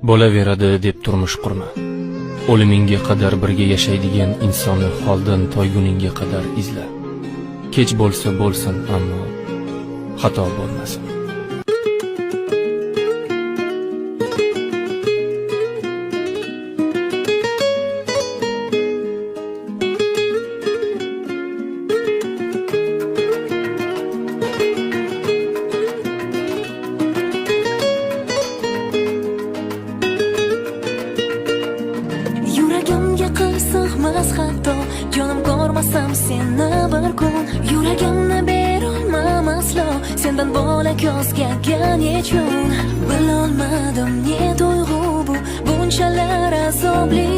Bo'laveradi deb turmush qurma. O'limingga qadar birga yashaydigan insonni holdan toyguningga qadar izla. Kech bo'lsa bo'lsin, ammo xato bo'lmasin. Yuragimga qilsig'mas hatto, jonim ko'rmasam seni bir kun. Yuragimni berolmam aslo, sendan bo'lak o'zgaga nechun. Bilolmadim ne tuyg'u bu, bunchalar azobli.